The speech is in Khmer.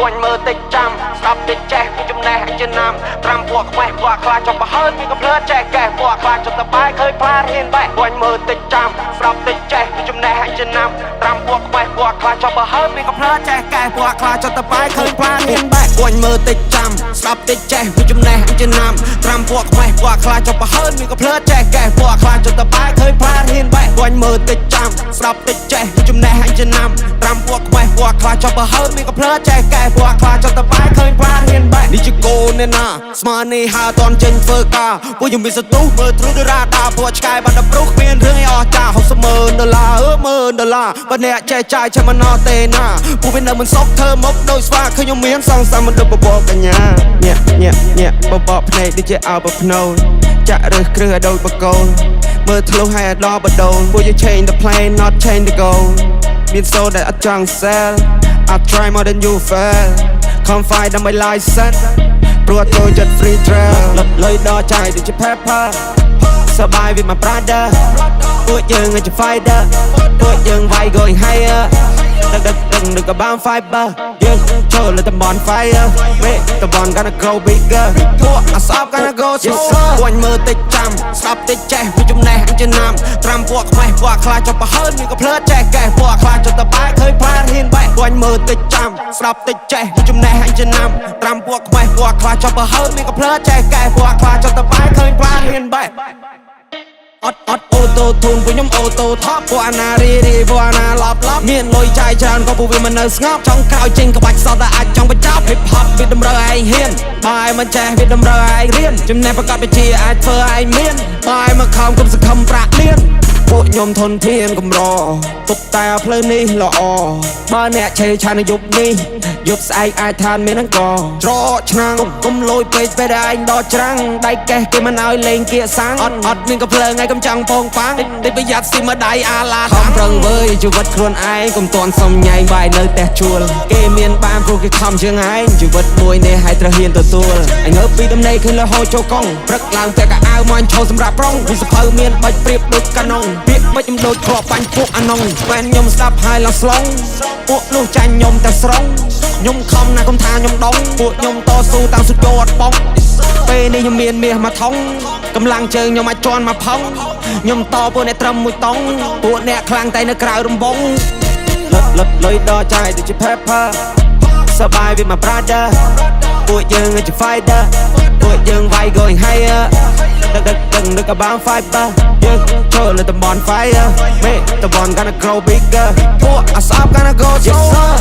Quanh mơ tích trăm Stop tích che Vì chùm nè anh chân nằm Trăm buộc quay Quả khla cho bà hơn Vì gặp lỡ trẻ kẻ Quả khla cho ta bái Khơi phá hiên bẹ Quanh mơ tích trăm Stop tích che Vì chùm nè anh chân nằm Trăm buộc quay Quả khla cho bà hơn Vì gặp lỡ trẻ kẻ Quả khla cho ta bái Khơi phá hiên bẹ Quanh mơ tích trăm Stop tích che Vì chùm nè anh chân nằm Trăm buộc quay Quả khla cho bà hơn Vì gặp lỡ trẻ kẻ Quả khla cho ta bái Khơi phá hiên bẹ Quanh mơ tích trăm Stop tích che Vì chùm nè anh chân nằm Trăm buộc quay Quả khla cho bà hơn Vì gặp lỡ trẻ kẻ Quả khla cho ta bái Khơi phá hiên bẹ Đi chứ cô nên à Smani ha toàn trên phơ ca Vô dùng bị sát tú mơ thử đưa ra đà Vô chai bạn đập rút miền rương ai cha Học sơ mơ đờ la Và nè che chai cha mà nó tên à Vô bên nào mình sốc thơ mốc đôi sva Khơi nhung miếng xong xa mình đập bò bò cả nhà Nhẹ bò bò này đi chơi ảo bò nâu Chạ rơi krư đôi bò câu Mơ thlu hay đo bò đầu Vô you change the plane not change the goal Mean so that I don't sell I try more than you fail Không phải đam mê licenseព្រោះtôiចិត្ត free trail លុយដល់ចាយដូចជា pepper សបាយវាមក brother ពួកយើងជា fighter ពួកយើងវាយ going higher ដឹកក៏បាន fiber យើងចូលលើតំបន់ fire មេតំបន់ gonna grow bigger ពួកអាសប gonna go slower គួញមើលតិចចាំស្ដាប់តិចចេះវាចំណេះអញចំណាំត្រាំពួកខ្វេះពួកខ្លាចចុះប្រហើនវាក៏ភ្លើតចេះកែពួកខ្លាចចុះតបែកឃើញផ្លាតហ៊ានបែកគួញមើលតិចចាំស្ដាប់តិចចេះវាចំណេះអញចំណាំត្រាំពួកខ្វេះពួកខ្លាចចុះប្រហើនវាក៏ភ្លើតចេះកែពួកខ្លាចចុះតបែកឃើញផ្លាតហ៊ានបែកអត់អូតូធូនពួកខ្ញុំអូតូថប់ពួកអាណារីពួកអាណាឡប់មានលុយចាយច្រើនក៏ពួកវាមិននៅស្ងប់ចង់ក្រោយចេញក្បាច់សតតែអាចចង់បញ្ចប់ hip hop វាតម្រូវឯងហ៊ានបាយមិនចេះវាតម្រូវឯងរៀនចំណេះប្រកបវិជ្ជាអាចធ្វើឯងមានបាយមកខំគុំសង្ឃឹមប្រាក់លៀនពួកខ្ញុំធនធានកម្រទុកតែផ្លូវនេះល្អបើអ្នកឆេឆានយុគនេះយប់ស្អែកអាចឋានមានអង្គច្រកឆ្នាំងគុំលួយពេកពេលដែលឯងដកច្រាំងដៃកេះគេមិនឲ្យលេងគៀកសាំងអត់មានកំភ្លើងឯងកំចង់ពងប៉ាំងតិចប្រយ័ត្នស៊ីមកដៃអាឡាខំប្រឹងវើយជីវិតខ្លួនឯងកុំតន់សុំញ៉ៃបាយនៅផ្ទះជួលគេមានបានព្រោះគេខំជាងឯងជីវិតមួយនេះឲ្យត្រូវហ៊ានទទួលឯងងើបពីដំណេកឃើញលហោចូលកង់ព្រឹកឡើងតែកៅអៅមកឈោសម្រាប់ប្រុងវាសភៅមានបាច់ព្រៀបដូចកាណុងពាក្យបាច់ខ្ញុំដូចគ្រាប់បាញ់ពួកអាណុងបែនខ្ញុំស្ដាប់ហើយឡើងស្លងពួកនោះចាញ់ខ្ញុំតែស្រងខ្ញុំខំណាស់កុំថាខ្ញុំដងពួកខ្ញុំតស៊ូតាំងសុទ្ធយកអត់បងពេលនេះខ្ញុំមានមាសមកថងកម្លាំងជើងខ្ញុំអាចជន់មកផុងខ្ញុំតពួកអ្នកត្រឹមមួយតង់ពួកអ្នកខ្លាំងតែនៅក្រៅរំបងលុយដល់ចាយដូចជា pepper សបាយវាមក brother ពួកយើងជា fighter ពួកយើងវាយ going higher ដឹកក៏បាន fiber យើងចូលលើតំបន់ fire មេតំបន់ gonna grow bigger ពួកអាសប gonna go slower